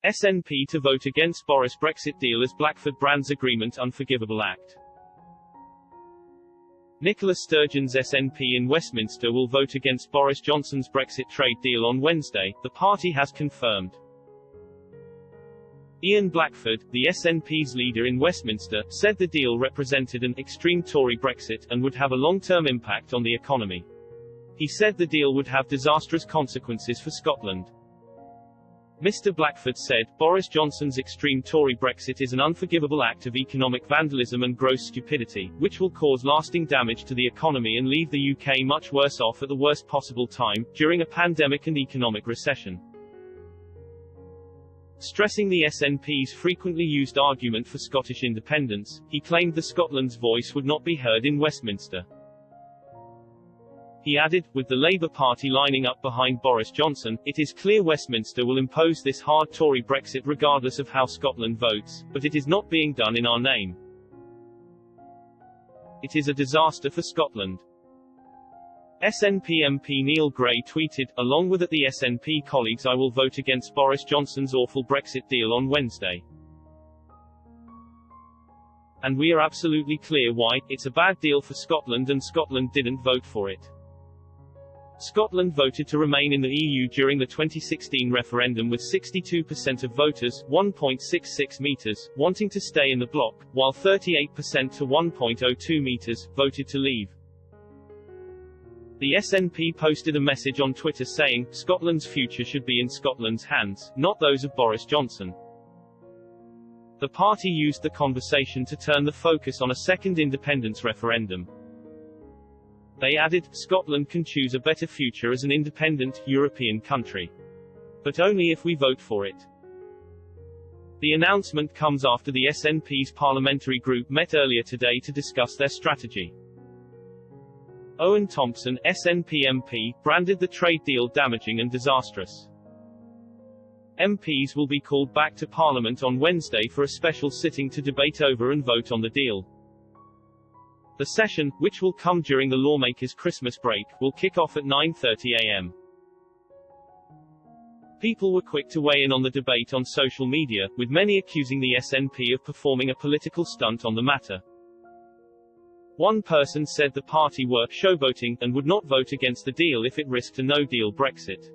SNP to vote against Boris Brexit deal as Blackford brands agreement unforgivable act. Nicola Sturgeon's SNP in Westminster will vote against Boris Johnson's Brexit trade deal on Wednesday, the party has confirmed. Ian Blackford, the SNP's leader in Westminster, said the deal represented an extreme Tory Brexit and would have a long-term impact on the economy. He said the deal would have disastrous consequences for Scotland. Mr. Blackford said, Boris Johnson's extreme Tory Brexit is an unforgivable act of economic vandalism and gross stupidity, which will cause lasting damage to the economy and leave the UK much worse off at the worst possible time, during a pandemic and economic recession. Stressing the SNP's frequently used argument for Scottish independence, he claimed that Scotland's voice would not be heard in Westminster. He added, with the Labour Party lining up behind Boris Johnson, it is clear Westminster will impose this hard Tory Brexit regardless of how Scotland votes, but it is not being done in our name. It is a disaster for Scotland. SNP MP Neil Gray tweeted, along with the SNP colleagues, I will vote against Boris Johnson's awful Brexit deal on Wednesday. And we are absolutely clear why. It's a bad deal for Scotland and Scotland didn't vote for it. Scotland voted to remain in the EU during the 2016 referendum with 62% of voters, 1.66 meters, wanting to stay in the bloc, while 38% to 1.02 meters, voted to leave. The SNP posted a message on Twitter saying, Scotland's future should be in Scotland's hands, not those of Boris Johnson. The party used the conversation to turn the focus on a second independence referendum. They added, Scotland can choose a better future as an independent, European country. But only if we vote for it. The announcement comes after the SNP's parliamentary group met earlier today to discuss their strategy. Owen Thompson, SNP MP, branded the trade deal damaging and disastrous. MPs will be called back to Parliament on Wednesday for a special sitting to debate over and vote on the deal. The session, which will come during the lawmakers' Christmas break, will kick off at 9:30 a.m. People were quick to weigh in on the debate on social media, with many accusing the SNP of performing a political stunt on the matter. One person said the party were showboating and would not vote against the deal if it risked a no-deal Brexit.